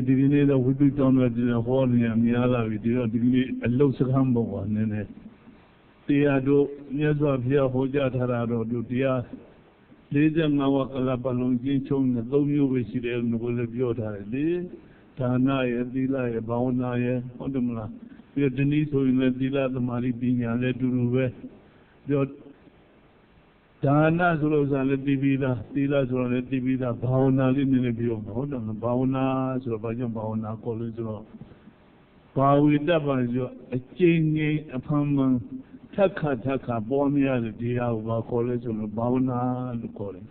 ဒီကနေ့တော့ဝိသုတောင်းတဲ့ဒီဟောနေများလာပြီဒီတော့ဒီကနေ့အလုတ်စခန်းပုံကနည်းနည်းတရားတို့မြတ်စွာဘုရားဟောကြားထားတာတော့တို့တရား45ဝါကလပတ်လုံးကျင်းချုံနဲ့3မျိုးပဲရှိတယ်လို့လည်းပြောထားတယ်လေဒါနရဲ့သီလရဲ့ဘာဝနာရဲ့ဟုတ်တယ်မလားပြီးတော့ဒီနည်းဆိုရင်လည်းသီလသမာဓိပညာလည်းတူတူပဲပြောဒါနဆိုလို့ဆိုလည်းသိပြီးသားသီလဆိုလည်းသိပြီးသားဘာဝနာလေးနည်းနည်းပြောမှာဟုတ်တယ်မလားဘာဝနာဆိုတော့ဘာကြောင့်ဘာဝနာခေါ်လို့ဆိုတော့ဘာဝိတ္တပါဆိုအကျဉ်းငိမ့်အဖမ်းမှန်ထက်ခါပေါ်များတဲ့တရားကိုဘာခေါ်လဲဆိုတော့ဘာဝနာလို့ခေါ်တယ်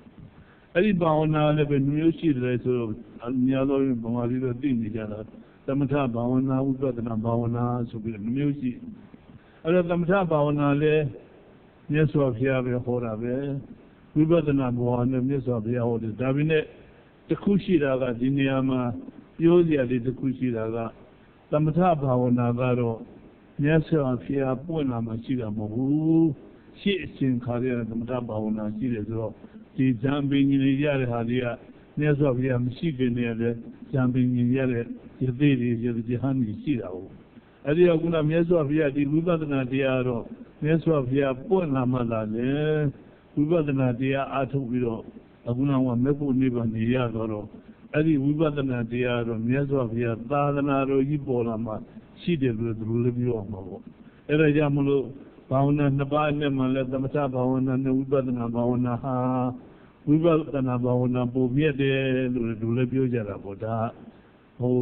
အဲ့ဒီဘာဝနာလည်းပဲမျိုးရှိတယ်ဆိုတော့အများသောဗမာပြည်တော့သိနေကြတာသမထဘာဝနာဥပဒနာဘာဝနာဆိုပြီးမျိုးရှိအဲ့တော့သမထဘာဝနာလည်းမြတ်စွာဘုရားပဲဟောတာပဲဝိပဿနာဘာဝနာမြတ်စွာဘုရားဟောတယ်ဒါပေမဲ့တစ်ခုရှိတာကဒီနေရာမှာပြောစရာလေးတစ်ခုရှိတာကသမထဘာဝနာကတော့မြတ်စွာဘုရားပွင့်လာမှရှိတာမဟုတ်ဘူးရှေ့အစဉ်ခါရတဲ့သမထဘာဝနာရှိတယ်ဆိုတော့ဒီဇံပင်ကြီးတွေရတဲ့ဟာတွေကမြတ်စွာဘုရားမရှိခင်နေရတဲ့ဇံပင်ကြီးရတဲ့ယသိတွေယသိဟန်ကြီးရှိတာဟုတ်အဲ့ဒီကခုနမြတ်စွာဘုရားဒီဝိပဿနာတရားတော့မြတ်စွာဘုရားပွင့်လာမှလာလေဝိပဿနာတရားအားထုတ်ပြီးတော့အခုနောက်မှာမေဖို့နိဗ္ဗာန်နေရတော့အဲ့ဒီဝိပဿနာတရားတော့မြတ်စွာဘုရားသာသနာတော်ကြီးပေါ်လာမှရှိတယ်လို့သူလည်းပြောမှာပေါ့အဲ့ဒါကြောင့်မလို့ဘာဝနာနှစ်ပါးနဲ့မှလည်းသမထဘာဝနာနဲ့ဝိပဿနာဘာဝနာဟာဝိပဿနာဘာဝနာပုံမြတ်တယ်လို့သူလည်းပြောကြတာပေါ့ဒါဟို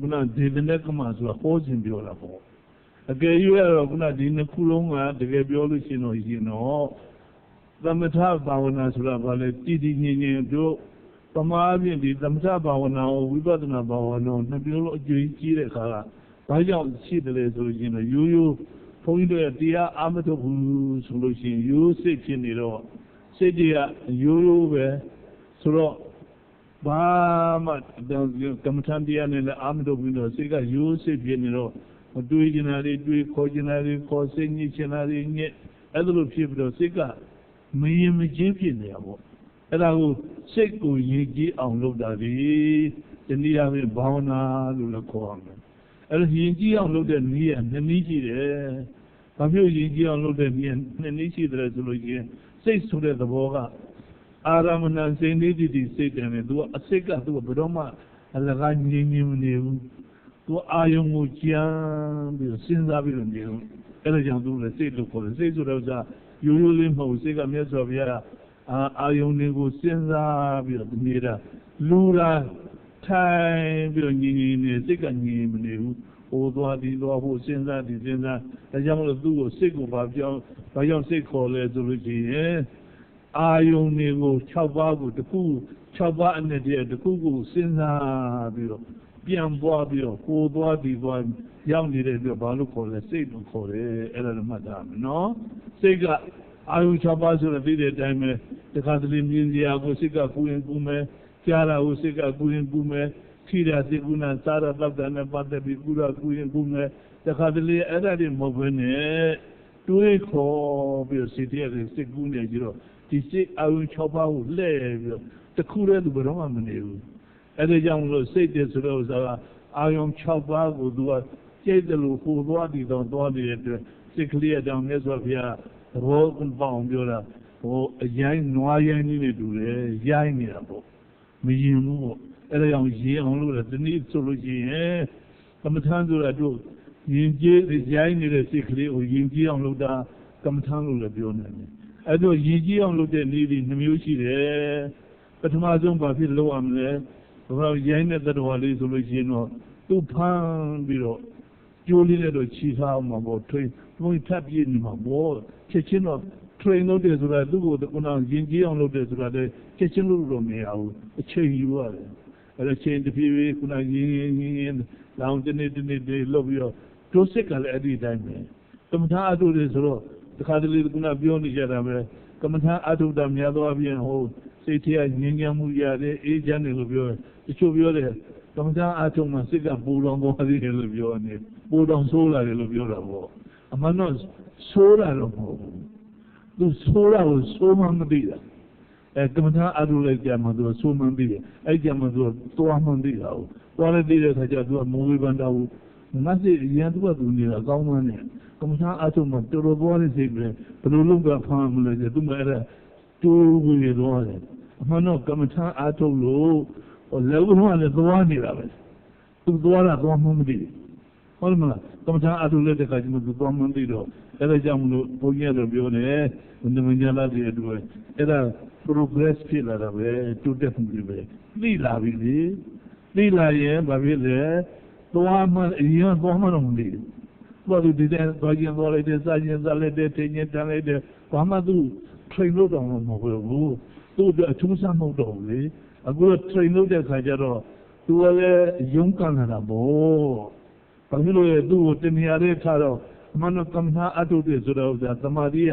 ခုနဒီနေ့ကမှဆိုတာဟောခြင်းပြောတာပေါ့အကယ်၍တော့ခုနဒီနှစ်ခုလုံးကတကယ်ပြောလို့ရှိရင်တော့သမထဘာဝနာဆိုတာဘာလဲတည်တည်ငြိမ်ငြိမ်တို့ပမာအပြင်ဒီသမထဘာဝနာကိုဝိပဿနာဘာဝနာကိုနှစ်မျိုးလုံးအကျဉ်းကြီးတဲ့အခါကဘာကြောင့်ရှိတယ်လဲဆိုရင်တော့ရိုးရိုးဘုန်းကြီးတို့ရဲ့တရားအာမထုတ်ဘူးဆိုလို့ရှိရင်ရိုးစိတ်ဖြစ်နေတော့စိတ်တရားရိုးရိုးပဲဆိုတော့ဘာမှကမ္မထန်တရားနဲ့လည်းအာမထုတ်ပြီးတော့စိတ်ကရိုးစိတ်ဖြစ်နေတော့တွေးကျင်တာတွေတွေးခေါ်ကျင်တာတွေခေါ်စိတ်ညစ်ကျင်တာတွေညစ်အဲ့လိုဖြစ်ပြီးတော့စိတ်ကမရင်မချင်းဖြစ်နေတာပေါ့အဲ့ဒါကိုစိတ်ကိုရည်ကြည်အောင်လုပ်တာဒီနည်းအားဖြင့်ဘာဝနာလို့လည်းခေါ်အောင်အဲ့လိုရင်ကြီးအောင်လုပ်တဲ့နည်းကနှစ်နည်းရှိတယ်။ဘာဖြစ်ရင်ကြီးအောင်လုပ်တဲ့နည်းကနှစ်နည်းရှိတယ်ဆိုလို့ရှိရင်စိတ်ဆိုတဲ့သဘောကအာရမဏစိတ်လေးတည်စိတ်တယ်နဲ့သူကအစိတ်ကသူကဘယ်တော့မှအလကားငြင်းမနေဘူး။သူအာယုံကိုကြံပြီးစဉ်းစားပြီးတော့နေဘူး။အဲ့ဒါကြောင့်သူလည်းစိတ်လို့ခေါ်တယ်။စိတ်ဆိုတဲ့ဥစ္စာရိုးရိုးလေးမဟုတ်စိတ်ကမြတ်စွာဘုရားအာယုံတွေကိုစဉ်းစားပြီးတော့နေတာလူရာထိုင်ပြီးတော့ညီနေစိတ်ကညီမနေဘူးဟိုသွားဒီသွားဟိုစဉ်းစားဒီစဉ်းစားဒါကြောင့်မလို့သူ့ကိုစိတ်ကိုဘာကြောင့်စိတ်ခေါ်လဲဆိုလို့ရှိရင်အာယုန်တွေကို6ပါးကိုတစ်ခု6ပါးအနက်တည်းတစ်ခုကိုစဉ်းစားပြီးတော့ပြန်ပွားပြီးတော့ဟိုသွားဒီသွားရောက်နေတဲ့အတွက်ဘာလို့ခေါ်လဲစိတ်လို့ခေါ်တယ်အဲ့ဒါလည်းမှတ်ထားမယ်နော်စိတ်ကအာယုန်6ပါးဆိုတော့သိတဲ့အတိုင်းပဲတခါတလေမြင်စရာကိုစိတ်ကကူရင်ကူမယ်ကြားတာကိုစိတ်ကကူရင်ကူမယ်ထိတာစိတ်ကူနာစားတာတောက်တာနဲ့ပတ်သက်ပြီးကူတာကူရင်ကူမယ်တခါတလေအဲ့ဒါတွေမဟုတ်ဘဲနဲ့တွေးခေါ်ပြီးစိတ်ရဲ့စိတ်ကူးနေကြတော့ဒီစိတ်အာရုံ6ပါးကိုလှည့်ပြီးတော့တခုတည်းသူဘယ်တော့မှမနေဘူးအဲ့ဒါကြောင့်မလို့စိတ်တည်းဆိုတော့ဆိုတာအာရုံ6ပါးကိုသူကကြိတ်တယ်လို့ဟိုသွားတည်တော့သွားနေတဲ့အတွက်စိတ်ကလေးအကြောင်းမြတ်စွာဘုရားသဘောပေါက်ပြောတာဟိုအရင်နွားရိုင်းကြီးတွေတူတယ်ရိုင်းနေတာပေါ့မရင်ဘူးပေါ့အဲ့ဒါကြောင့်ရင်အောင်လို့ဒီနေ့ဆိုလို့ရှိရင်ကမ္မထမ်းဆိုတာတို့ရင်ကြီးရိုင်းနေတဲ့စိတ်ကလေးကိုရင်ကြီးအောင်လုပ်တာကမ္မထမ်းလို့လည်းပြောနေတယ်အဲ့တော့ရင်ကြီးအောင်လုပ်တဲ့နည်းဒီနှမျိုးရှိတယ်ပထမဆုံးဘာဖြစ်လုပ်ရမလဲဘယ်လိုရိုင်းတဲ့တတော်လေးဆိုလို့ရှိရင်တော့သူ့ဖမ်းပြီးတော့ကျိုးလေးနဲ့တော့ခြိထားအောင်မှာပေါ့ထွေးဘုံထပ်ပြည့်နေမှာပေါ့ချက်ချင်းတော့train လုပ်တယ်ဆိုတာသူ့ကိုခုနရင်ကြီးအောင်လုပ်တယ်ဆိုတာလည်းချက်ချင်းလို့တော့မရဘူးအချိန်ယူရတယ်အဲ့ဒါချိန်တစ်ပြေးပြေးခုနရင်လောင်တနေ့လုပ်ပြီးတော့ဒုစိတ်ကလည်းအဲ့ဒီတိုင်းပဲကမ္မထာအထုတယ်ဆိုတော့တခါတလေခုနပြောနေကြတာပဲကမ္မထာအထုတာများသောအပြင်ဟိုစိတ်ထဲကငြင်းငြမ်းမှုရတယ်အေးချမ်းတယ်လို့ပြောတယ်တချို့ပြောတယ်ကမ္မထာအထုမှစိတ်ကပူလောင်သွားသေးတယ်လို့ပြောနေပူလောင်ဆိုးလာတယ်လို့ပြောတာပေါ့အမှန်တော့ဆိုးလာတော့မဟုတ်ဘူးသူဆိုးတာကိုဆိုးမှမသိတာ ကမ္မထာအထုလိုက်ကြမှာသူကဆိုးမှန်းပြီးတယ်အဲ့ကြမှာသူကသွားမှန်းပြီးတာဟုတ်သွားလိုက်တဲ့အခါကျသူကမိုးဝေးပန်းတော့ငါစိတ်ရန်သူကသူနေတာအကောင်းမှန်းနဲ့ကမ္မထာအထုမှာတော်တော်သွားနေစိတ်ပဲဘယ်လိုလုပ်ကဖမ်းမလဲသူမှအဲ့ဒါတူဝေသွားတယ်အမှန်တော့ကမ္မထာအထုလို့လက်ဦးလုံးကလည်းသွားနေတာပဲသူသွားတာသွားမှန်းမသိဘူးဟုတ်တယ်မလားကမ္မထာအထုလက်တဲ့ခါကျမှသူသွားမှန်းသိတော့အဲ့ဒါကြောင့်မလို့ဘုန်းကြီးကတော့ပြောတယ်နမညာလာတဲ့အတွက်အဲ့ဒါ progress ဖြစ်လာတာပဲတိုးတက်မှုတွေပဲသိလာပြီလေသိလာရင်ဘာဖြစ်လဲသွားမှအရင်သွားမှတော့မသိဘူးဘာလို့ဒီတဲ့သွားရင်သွားလိုက်တဲ့စားရင်စားလိုက်တဲ့ထင်းရင်တန်းလိုက်တဲ့ဘာမှသူ train လုပ်တော့မဟုတ်ဘူးသူ့အတွက်အထူးစားမဟုတ်တော့ဘူးလေအခု train လုပ်တဲ့ခါကျတော့သူကလည်းရုန်းကန်လာတာပေါ့ဘာဖြစ်လို့လဲသူ့ကိုတင်ရတဲ့ခါတော့မနကမ္မထာအထုတွေဆိုတော့သမာဓိက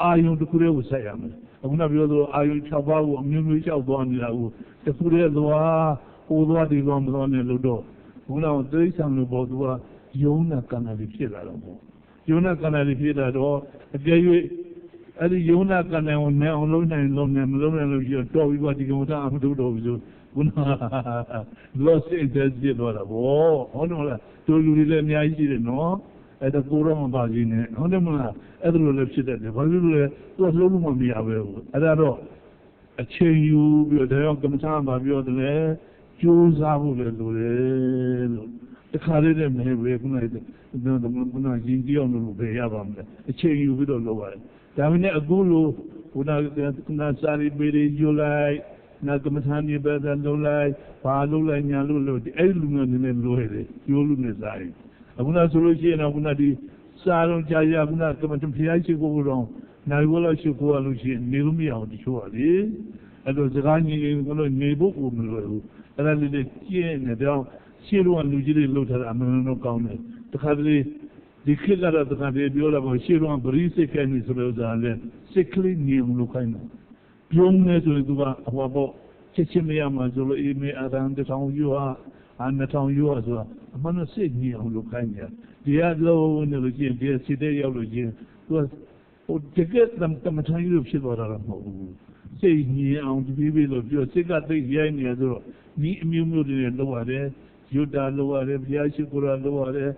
အာယုံတစ်ခုတည်းကိုဆက်ရမယ်အခုနပြောသလိုအာယုံ6ပါးကိုအမျိုးမျိုးလျှောက်သွားနေတာကိုတစ်ခုတည်းသွားဟိုသွားဒီသွားမသွားနဲ့လို့တော့ဘုရားတိရိစ္ဆာန်လိုပေါ့သူကယုံနာကံနာလေးဖြစ်လာတော့ပေါ့ယုံနာကံနာလေးဖြစ်လာတော့အကျဉ်း၍အဲ့ဒီယုံနာကံနာကိုနဲ့အောင်လုံးနိုင်လုံးနဲ့မလုံးနိုင်လို့ရှိတော့ပြီးပါဒီကမ္မထာအထုတော်ပြီဆိုဘုရားလောစိတ်သက်ဖြစ်သွားတာပေါ့ဟုတ်တယ်မလားတို့လူတွေလည်းအများကြီးရှိတယ်နော်အဲ့ဒါကိုတော့မပါကြီးနဲ့ဟုတ်တယ်မလားအဲ့ဒါလိုလည်းဖြစ်တတ်တယ်ဘာလို့လဲသူကလုံးလုံးမမြင်ပဲဘူးအဲ့ဒါတော့အချိန်ယူပြီးတော့ဒါကြောင့်ကမ္မထာမှာပြောတယ်ကြိုးစားဖို့လည်းလိုတယ်လို့တခါလေးတည်းမဟုတ်ပဲခုနကရင်ကြည့်အောင်လို့ပဲရပါမယ်အချိန်ယူပြီးတော့လုပ်ရတယ်ဒါပေမဲ့အခုလိုခုနစာရီပေရီယူလိုက်နာကမ္မထာနေပဲလုံးလိုက်ဘာလုံးလိုက်ညာလို့လို့အဲ့လူမျိုးနည်းနည်းလိုရတယ်ကျိုးလူနဲ့စားရင်အခုနဆိုလို့ရှိရင်တော့ခုနဒီစားလုံးကြာရခုနကမ္မထာဖျားရှိကိုတော့နိုင်ဝလို့ရှိကိုလို့ရှိရင်နေလို့မရအောင်တချို့ပါလေအဲ့တော့စကားကြီးကလို့နေဖို့ကိုမလွယ်ဘူးအဲ့ဒါလေးကျင်းနေတော့ရှင်းလို့လူကြီးတွေလှုပ်ထားတာအမှန်တော့ကောင်းတယ်တခါတလေဒီခေတ်ကတော့တခါတလေပြောလာပေါ့ရှင်းလို့ဗရီးစိတ်ခိုင်းနေဆိုလို့ဇာလဲစိတ်ကလေးနေလို့ခိုင်းတယ်ပြုံးနေဆိုရင်သူကဟောပေါ့ချက်ချင်းမရမှာဆိုလို့အေးမေအရန်တထောင်ယူဟာ2000ယူဟာဆိုတာအမှန်တော့စိတ်ကြီးအောင်လုပ်ခိုင်းတယ်ဒီကလုံးနေလို့ချင်းဒီစိတ်တဲ့ရောက်လို့ချင်းသူကဟိုတကယ်တမထိုင်လို့ဖြစ်သွားတာမဟုတ်ဘူးစိတ်ကြီးအောင်ဒီပြီးလို့ပြောစိတ်ကသိရိုင်းနေရဆိုတော့ဒီအမျိုးမျိုးတွေလောက်ရတယ်ယုတ်တာလောက်ရတယ်ဘုရားရှိခိုးတာလောက်ရတယ်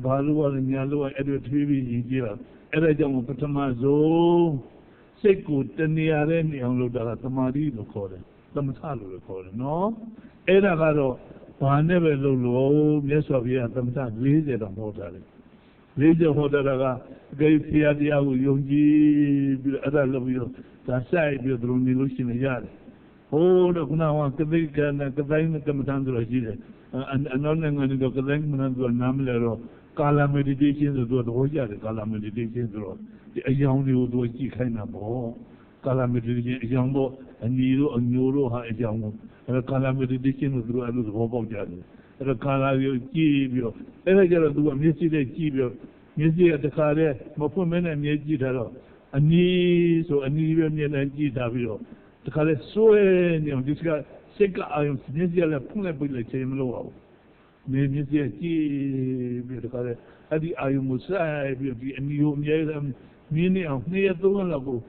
ဘာလောက်ရတယ်ညာလောက်ရအဲ့ဒါထွေးပြီးရင်ကြည့်တာအဲ့ဒါကြောင့်ပထမဆုံးစိတ်ကိုတဏှာတဲ့နေအောင်လုပ်တာကသမာဓိလို့ခေါ်တယ်သမထလို့ခေါ်တယ်နော်အဲ့ဒါကတော့ဘာနဲ့ပဲလုပ်လို့မြတ်စွာဘုရားသမထ40တောင်ဟောတာလေ40ဟောတာကအကြိမ်ဖျားတရားကိုယုံကြည်ပြီးတော့အဲ့ဒါလုပ်ပြီးတော့ဒါဆိုင်ပြီးတော့နေလို့ရှိရင်ရတယ်ဟိုတော့ခုနကကသိကနဲ့ကတိုင်းကမ္မထန်ဆိုရှိတယ်အနောက်နိုင်ငံတွေကကတိုင်းကမ္မထန်ဆိုနားမလဲတော့ကာလာ meditation ဆိုတော့တော့ရတယ်ကာလာ meditation ဆိုတော့ဒီအယောင်တွေကိုသူကြည့်ခိုင်းတာပေါ့ကာလာ meditation အယောင်တော့အညီတို့အညိုတို့ဟာအယောင်ကိုအဲ့ကာလာ meditation ကိုသူတို့အဲ့လိုသဘောပေါက်ကြတယ်အဲ့ကာလာကိုကြည့်ပြီးတော့အဲ့ဒါကြတော့သူကမျက်စိနဲ့ကြည့်ပြီးတော့မျက်စိကတခါတည်းမဖွင့်မဲနဲ့မျက်ကြည့်ထားတော့အနီးဆိုအနီးပဲမျက်နှာကြည့်ထားပြီးတော့တခါတည်းစွဲနေအောင်ဒီကစိတ်ကအာရုံမျက်စိကလည်းဖွင့်လိုက်ပြီးလိုက်ချိန်မလို့အောင်မျက်စိကကြည့်ပြီးတခါတည်းအဲ့ဒီအာရုံကိုစိုက်ပြီးဒီအနီးကိုအမြဲတမ်းမြင်နေအောင်2ရက်3ရက်လောက်ကို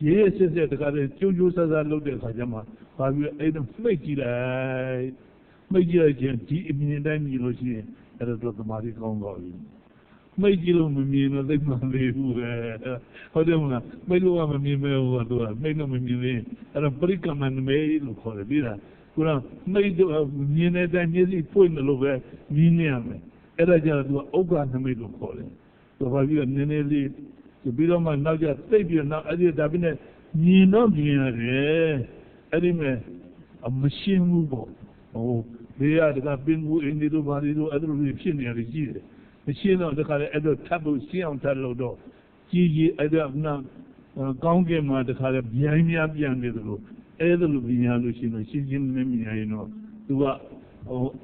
ရေးစစ်စစ်တခါတည်းကျိုးကျိုးဆဆလုပ်တဲ့အခါကျမှဘာပြီးအဲ့ဒါမှိတ်ကြည့်လိုက်ခြင်းဒီအမြင်တိုင်းမြင်လို့ရှိရင်အဲ့ဒါတော့သမာဓိကောင်းသွားပြီမိတ်ကြည့်လို့မမြင်လို့သိမှန်သေးဘူးပဲဟုတ်တယ်မလားမိတ်လို့ကမမြင်မဲဘူးကတော့မိတ်လို့မမြင်သေးအဲ့တော့ပရိကမန်မေလို့ခေါ်တယ်ပြီးတာခုနမိတ်တော့မြင်တဲ့တိုင်းမျက်စိဖွင့်လို့ပဲမြင်နေရမယ်အဲ့ဒါကြတော့သူကဥက္ကနမိတ်လို့ခေါ်တယ်သူဘာပြီးတော့နည်းနည်းလေးပြီးတော့မှနောက်ကျသိပ်ပြီးနောက်အဲ့ဒီဒါပြီးနဲ့မြင်တော့မြင်ရတယ်အဲ့ဒီမဲ့မရှင်းဘူးပေါ့ဟိုဘေးကတကပင်ဘူးအင်းဒီတို့ဘာဒီတို့အဲ့လိုဖြစ်နေရတယ်ကြီးတယ်ရှင်းတော့တခါလေအဲ့တော့ထပ်ဖို့ရှင်းအောင်ထပ်လို့တော့ကြီးအဲ့တော့ကောင်းကင်မှာတခါလေဗျိုင်းများပြန်နေတယ်လို့အဲ့ဒါလိုပြင်ရလို့ရှိရင်ရှင်းမမြင်ရင်တော့သူက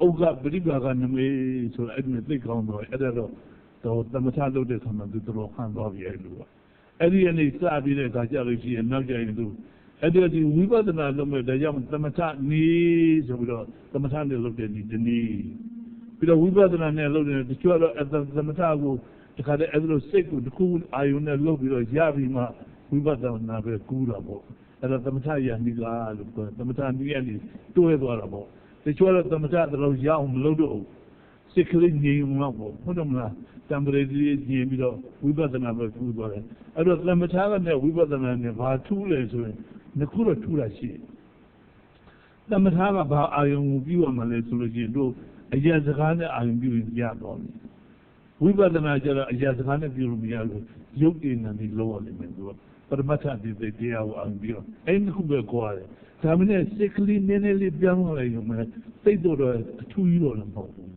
ဟိုဥက္ကပရိပါကနမေဆိုအဲ့ဒီသိကောင်းတော့အဲ့ဒါတော့သမထလုပ်တဲ့ခါမှာသူတော်ဟန်သွားပြီအဲ့လိုကအဲ့ဒီအနေစပြီးတဲ့အခါကျလို့ရှိရင်နောက်ကျရင်သူအဲ့ဒီဝိပဿနာလုပ်မဲ့ဒါကြောင့်သမထနီးဆိုပြီးတော့သမထနဲ့လုပ်တဲ့ဒီနည်းပြီးတော့ဝိပဿနာနဲ့လုပ်တယ်တချို့တော့သမထကိုတခါတည်းအဲ့လိုစိတ်ကိုတစ်ခုအာယုံနဲ့လုပ်ပြီးတော့ရပြီးမှဝိပဿနာပဲကူးတာပေါ့ အဲ့ဒါသမထယာနိကာလို့ပြောသမထနိကနေတွဲသွားတာပေါ့တချို့တော့သမထတော့ရအောင်မလုပ်တော့စိတ်ကလေးငြိမ်အောင်ပေါ့ဟုတ်တယ်မလားတံပရေကြီးငြိမ်ပြီးတော့ဝိပဿနာပဲထူသွားတယ်အဲ့တော့သမထကနဲ့ဝိပဿနာနဲ့ဘာထူးလဲဆိုရင်နှစ်ခုတော့ထူးတာရှိတယ်သမထကဘာအာယုံကိုပြုရမှလဲဆိုလို့ရှိရင်တို့အရာစကားနဲ့အာယုံပြုရင်ရတော့တယ်ဝိပဿနာကျတော့အရာစကားနဲ့ပြုလို့မရလို့ရုပ်တည်နေတယ်လို့ရလိမ့်မယ်သူကပရမတ္ထဒီတရားကိုအာရုံပြုတော့အဲ့ဒီခုပဲကြွားတယ်ဒါမှနဲ့စိတ်ကလေးနည်းနည်းလေးပြောင်းလာလိုက်ရုံနဲ့စိတ်တော့အထူးကြီးတော့လည်းမဟုတ်ဘူး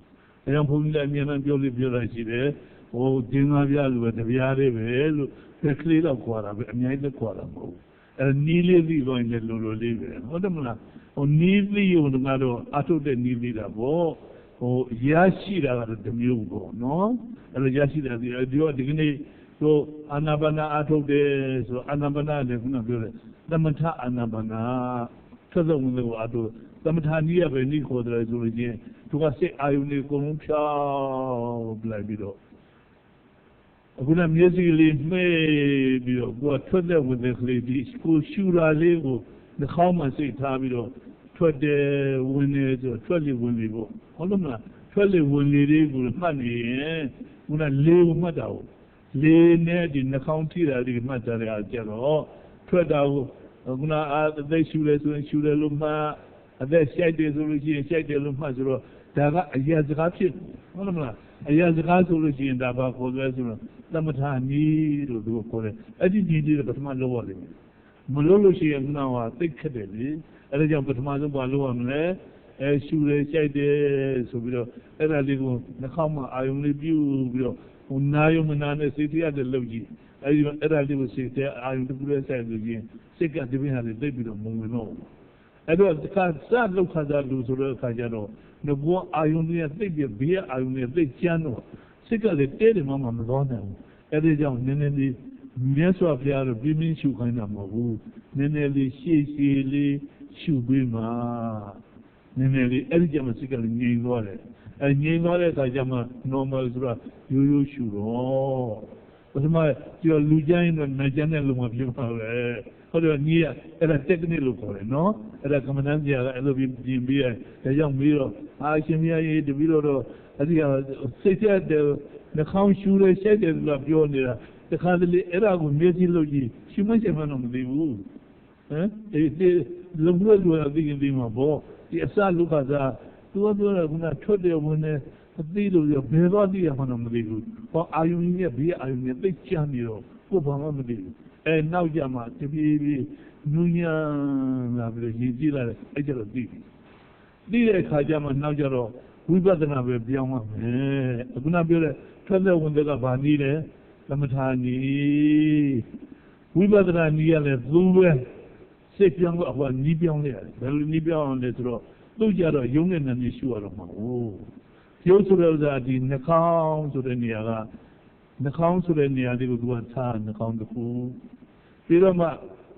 အဲကြောင့်ဘုန်းကြီးလည်းအမြဲတမ်းပြောလိုက်ရှိတယ်ဟိုဒင်းသားပြလူပဲတပြားလေးပဲလို့ကလေးတော့ကြွားတာပဲအများကြီးကြွားတာမဟုတ်ဘူးအဲနီးလေးပြီးတော့လည်းလိုလေးပဲဟုတ်တယ်မလားဟိုနီးပြီးရုံကတော့အထုတ်တဲ့နီးလေးတာပေါ့ဟိုရရှိတာကတော့တစ်မျိုးပေါ့နော်အဲ့လိုရရှိတာဒီကနေ့တို့အာနာပါနာအထုတ်တယ်ဆိုအာနာပါနာလည်းခုနပြောတယ်သမထအာနာပါနာသက်သက်ဝင်လို့အထုတ်သမထနည်းရပဲနည်းခေါ်တယ်ဆိုလို့ချင်းသူကစိတ်အာယုန်ကိုအကုန်လုံးဖြောင်းပလိုက်ပြီးတော့အခုနမျက်စိလေးမှဲ့ပြီးတော့ကိုယ်ထွက်တဲ့ဝင်တဲ့ကလေးဒီကိုရှူတာလေးကိုနှာခေါင်းမှာစိတ်ထားပြီးတော့ထွက်တယ်ဝင်တယ်ဆိုထွက်လေဝင်လေပေါ့ဟုတ်လို့မလားထွက်လေဝင်လေလေးကိုမှတ်နေရင်ခုနလေးကိုမှတ်တာကိုလေးနဲ့ဒီနှာခေါင်းထိတာဒီမှတ်ကြတယ်ကြတော့ထွက်တာကိုခုနအသက်ရှူတယ်ဆိုရင်ရှူတယ်လို့မှတ်အသက်ရှိုက်တယ်ဆိုလို့ရှိရင်ရှိုက်တယ်လို့မှတ်ဆိုတော့ဒါကအရာစကားဖြစ်ဟုတ်လားမလားအရာစကားဆိုလို့ရှိရင်ဒါဘာခေါ်လဲဆိုတော့သမထနည်းလို့သူကခေါ်တယ်အဲ့ဒီနည်းလေးပထမလုပ်ရလိမ့်မယ်မလုပ်လို့ရှိရင်ခုနကသိခက်တယ်လေအဲ့ဒါကြောင့်ပထမဆုံးဘာလုပ်ရမလဲရှူတယ်ရှိုက်တယ်ဆိုပြီးတော့အဲ့ဒါလေးကိုနှာခေါင်းမှာအာယုံလေးပြုပြီးတော့ဟိုနာယုံမနာနဲ့စိတ်တရားတွေလုပ်ကြည့်အဲ့ဒါလေးကိုစိတ်တရားအာယုံတစ်ခုလေးဆိုင်လို့ချင်းစိတ်ကဒီပြင်ဟာလေးသိပြီးတော့မဝင်တော့အဲ့တော့ဒီကစလောက်ခါစားလို့ဆိုတော့အခါကျတော့ငဘောအာယုန်တွေသိပြီးဘေးအာယုန်တွေသိကျန်းတော့စိတ်ကလည်းတဲတယ်မှမသွားနိုင်ဘူးအဲ့ဒီကြောင့်နည်းနည်းလေးမြတ်စွာဘုရားတို့ပြင်းပြင်းရှုခိုင်းတာမဟုတ်ဘူးနည်းနည်းလေးရှေ့လေးရှုပေးမှာနည်းနည်းလေးအဲ့ဒီကြောင့်စိတ်ကလည်းငြိမ်သွားတယ်အဲ့ငြိမ်သွားတဲ့အခါကျမှ normal ဆိုတာရိုးရိုးရှုတော့ပထမကျော်လူကျန်းရင်တော့နိုင်ကျန်းတဲ့လူမှဖြစ်ပါပဲဟုတ်တယ်ညီရအဲ့ဒါ technique လို့ခေါ်တယ်နော်အဲ့ဒါကမ္မဋ္ဌာန်းဆရာကအဲ့လိုပြင်ပြီးရဲဒါကြောင့်ပြီးတော့အာရှင်မကြီးတပည့်တော်အဲ့ဒီကစိတ်ဆက်တဲ့နှာခေါင်းရှူရဲရှိတယ်လို့ပြောနေတာတခါတလေအဲ့ဒါကိုမျက်စိလို့ကြည့်ရှုမရှိမှတော့မသိဘူးဟမ်ဒီလုံလို့လို့သိရင်ဒီမှာပေါ့ဒီအစလူကစားသူကပြောတာကထွက်တယ်ဝင်တယ်အသိလို့ပြောဘယ်တော့သိရမှတော့မသိဘူးဟောအာယုန်ကြီးရဲ့ဘေးအာယုန်ကြီးသိချမ်းနေတော့ကိုဘာမှမသိဘူးနောက်ကြမှာတပြေးပြေးနူးညံ့လာပြီးတော့ရည်ကြည့်လာတယ်အဲ့ကျတော့သိတဲ့အခါကျမှနောက်ကျတော့ဝိပဿနာပဲပြောင်းရမယ်အခုနပြောတဲ့ထွက်တဲ့ဝင်တဲ့ကဘာနည်းလဲသမထနည်းဝိပဿနာနည်းရလဲသူပဲစိတ်ပြောင်းတော့ဟိုနည်းပြောင်းလိုက်ရတယ်ဘယ်လိုနည်းပြောင်းအောင်လဲဆိုတော့သူ့ကြတော့ယုံနဲ့နည်းရှုရတော့မှာဟုတ်ရုပ်ဆိုတဲ့ဥစ္စာဒီနှာခေါင်းဆိုတဲ့နေရာကနှာခေါင်းဆိုတဲ့နေရာလေးကိုသူကထားနှာခေါင်းတစ်ခုပြီးတော့မှ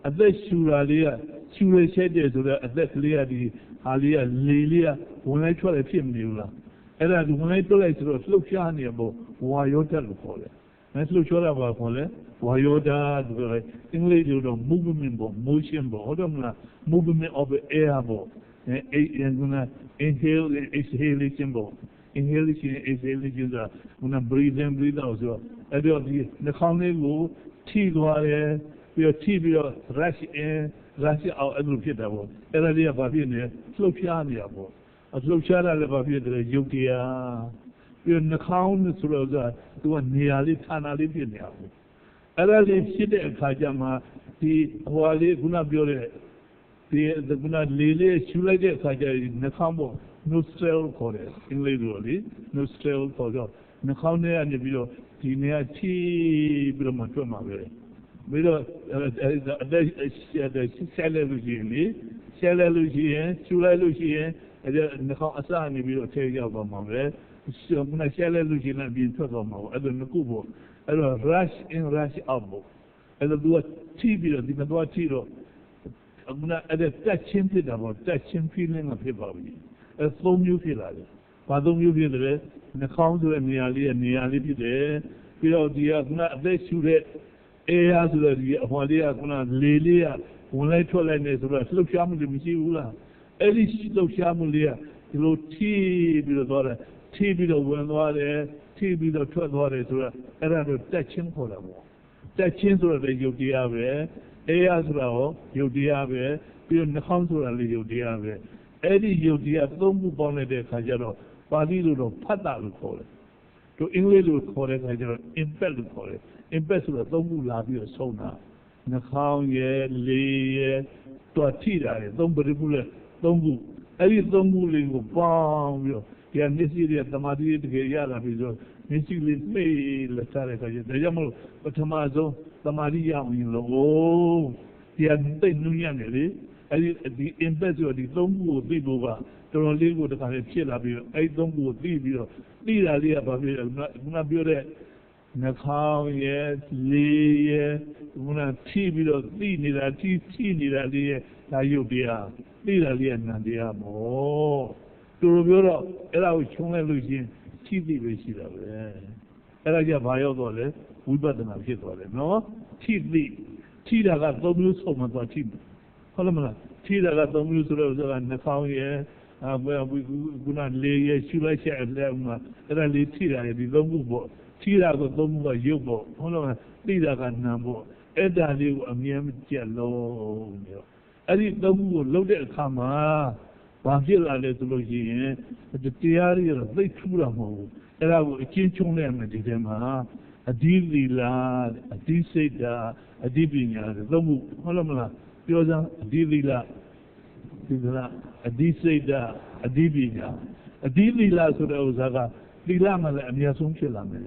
အသက်ရှူတာလေးကရှူရရှိတဲ့ဆိုတော့အသက်ကလေးကဒီဟာလေးကလေလေးကဝင်လိုက်ထွက်လိုက်ဖြစ်မနေဘူးလားအဲ့ဒါဒီဝင်လိုက်ထွက်လိုက်ဆိုတော့လှုပ်ရှားနေပေါ့ဝါယောဓာတ်လို့ခေါ်တယ်အဲ့လှုပ်ရှားတာဘာခေါ်လဲဝါယောဓာတ်ဆိုတော့အင်္ဂလိပ်လိုတော့ movement ပေါ့ motion ပေါ့ဟုတ်တယ်မလား movement of air ပေါ့inhale and exhalation ပေါ့ inhalation exhalation ဆိုတာbreathe in breathe out ဆိုတော့အဲ့တော့ဒီနှာခေါင်းလေးကိုထိသွားတယ်ပြီးတော့ထိပြီးတော့ rush in rush out အဲ့လိုဖြစ်တာပေါ့အဲ့ဒါလေးကဘာဖြစ်နေလဲလှုပ်ရှားနေတာပေါ့လှုပ်ရှားတာလည်းဘာဖြစ်တယ်ရုပ်တရားပြီးတော့နှာခေါင်းဆိုတော့သူကနေရာလေးဌာနလေးဖြစ်နေတာပေါ့အဲ့ဒါလေးဖြစ်တဲ့အခါကျမှဒီဟိုလေးခုနပြောတဲ့ဒီခုနလေးရှူလိုက်တဲ့အခါကျနှာခေါင်းပေါ့ nostril ခေါ်တယ်အင်္ဂလိပ်လိုလေ nostril ခေါ်တော့နှာခေါင်းထဲကနေပြီးတော့ဒီနေရာထိပြီးတော့မှထွက်မှာပဲပြီးတော့ဆက်လက်လို့ရှိရင်လေဆက်လက်လို့ရှိရင်ရှူလိုက်လို့ရှိရင်အဲ့ဒါနှာခေါင်းအစနေပြီးတော့ထဲရောက်သွားမှာပဲခုနဆက်လက်လို့ရှိရင်ပြင်ထွက်သွားမှာပေါ့အဲ့ဒါနှစ်ခုပေါ့အဲ့တော့ rush in rush out ပေါ့အဲ့ဒါသူကထိပြီးတော့ဒီမှာတော့ထိတော့အခုနအဲ့ဒါတက်ချင်းဖြစ်တာပေါ့တက်ချင်း feeling ကဖြစ်ပါပြီအဲ့သုံးမျိုးဖြစ်လာတယ်ဘာသုံးမျိုးဖြစ်တယ်လဲနှာခေါင်းဆိုတဲ့နေရာလေးဖြစ်တယ်ပြီးတော့ဒီကခုနအသက်ရှူတဲ့ ya su da hwaliya kuna leliya wani tola ne su da su shamu da mishi wula eri shi su shamu liya lo ti bi da dole ti bi da wani dole ti bi da tuwa dole su da era da tacin kola mo tacin su da yau diya be ya su da ho yau diya be bi da nakhan su da le yau diya be eri yau diya to mu bon ne de kha ja do pa li lo do phat ta lo ko le to English lo ko le kha ja do impact lo ko le impact ဆိုတော့သုံးခုလာပြီးတော့ဆုံးတာနှာခေါင်းရဲ့လေရဲ့တွားထိတာရဲ့သုံးပရိပုလဲသုံးခုအဲ့ဒီသုံးခုလေးကိုပေါင်းပြီးတော့ဒီကမျက်စိရဲ့သမာဓိတကယ်ရလာပြီးဆိုမျက်စိလေးမှိတ်လက်ထားတဲ့အခါကျဒါကြောင့်မလို့ပထမဆုံးသမာဓိရအောင်လို့ဒီကသိနုညံ့နေလေအဲ့ဒီ impact ဆိုတော့ဒီသုံးခုကိုသိဖို့ကတော်တော်လေးကိုတခါလေးဖြစ်လာပြီးတော့အဲ့ဒီသုံးခုကိုသိပြီးတော့သိတာလေးကဘာဖြစ်လဲခုနပြောတဲ့နှာခေါင်းရဲ့လေရဲ့ခုနထိပြီးတော့သိနေတာထိနေတာလေးရဲ့ဒါရုပ်တရားသိတာလေးရဲ့နံတရားပေါ့သူတို့ပြောတော့အဲ့ဒါကိုခြုံလိုက်လို့ချင်းထိသိပဲရှိတာပဲအဲ့ဒါကြဘာရောက်တော့လဲဝိပဿနာဖြစ်သွားတယ်နော်ထိတာကသုံးမျိုးဆုံးမှသွားထိဟုတ်လားမလားထိတာကသုံးမျိုးဆိုတော့နှာခေါင်းရဲ့ခုနလေရဲ့ရှုလိုက်ချက်အဲ့ဒါလေးထိတာရဲ့ဒီသုံးခုပေါ့ထိတာကိုသုံးခုကရုပ်ပေါ့ဟုတ်လားသိတာကနာမ်ပေါ့အဲ့ဒါလေးကိုအမြဲမကြက်လုံးပြီးတော့အဲ့ဒီသုံးခုကိုလုပ်တဲ့အခါမှာဘာဖြစ်လာလဲဆိုလို့ရှိရင်တရားတွေတော့သိထူးတာမဟုတ်ဘူးအဲ့ဒါကိုအချင်းချုံလိုက်မယ်ဒီထဲမှာအဓိသီလအဓိစိတ်ဓာအဓိပညာတွေသုံးခုဟုတ်လားမလားပြောစမ်းအဓိသီလအဓိစိတ်ဓာအဓိပညာအဓိသီလဆိုတဲ့ဥစ္စာကသီလမှလည်းအမြတ်ဆုံးဖြစ်လာမယ်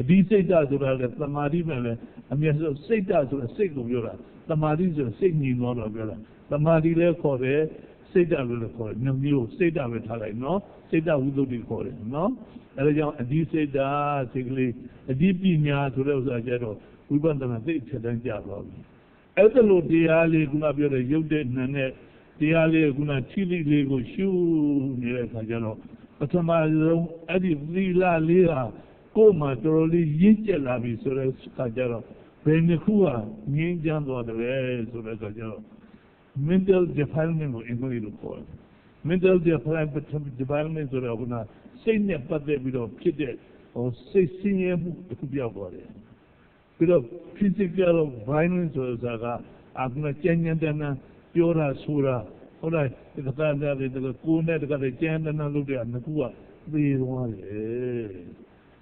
အဓိစိတ်ဓာဆိုတာလည်းသမာဓိမှလည်းအမြတ်ဆုံးစိတ်ဓာဆိုတဲ့စိတ်ကိုပြောတာသမာဓိဆိုစိတ်ညီသွားတော့ပြောတာသမာဓိလည်းခေါ်တယ်စိတ်ဓာလို့လည်းခေါ်တယ်နှစ်မျိုးစိတ်ဓာပဲထားလိုက်နော်စိတ်ဓာဝိသုဒ္ဓိခေါ်တယ်နော်အဲဒါကြောင့်အဓိစိတ်ဓာစိတ်ကလေးအဓိပညာဆိုတဲ့ဥစ္စာကျတော့ဝိပဿနာသိထက်တန်းကြသွားပြီအဲ့ဒါလိုတရားလေးခုနပြောတဲ့ရုပ်တဲ့နာနဲ့တရားလေးခုနထိလိလေးကိုရှုနေတဲ့အခါကျတော့ပထမဆုံးအဲ့ဒီသီလလေးဟာကိုယ်မှာတော်တော်လေးရင့်ကျက်လာပြီဆိုတဲ့အခါကျတော့ဘယ်နှစ်ခုကငြင်းကြမ်းသွားတယ်ဆိုတဲ့အခါကျတော့ mental development ကိုအင်္ဂလိပ်လိုခေါ်တယ် mental development ဆိုတော့ခုနစိတ်နဲ့ပတ်သက်ပြီးတော့ဖြစ်တဲ့စိတ်ဆင်းရဲမှုတစ်ခုပြောက်သွားတယ်ပြီးတော့ physical violence ဆိုတာကအခုနကျဉ်းတန်းပြောတာဆိုတာဟုတ်လားဒီကတည်းကကိုယ်နဲ့တကယ်ကျန်းတန်းလုပ်တဲ့နှစ်ခုကသေသွားတယ်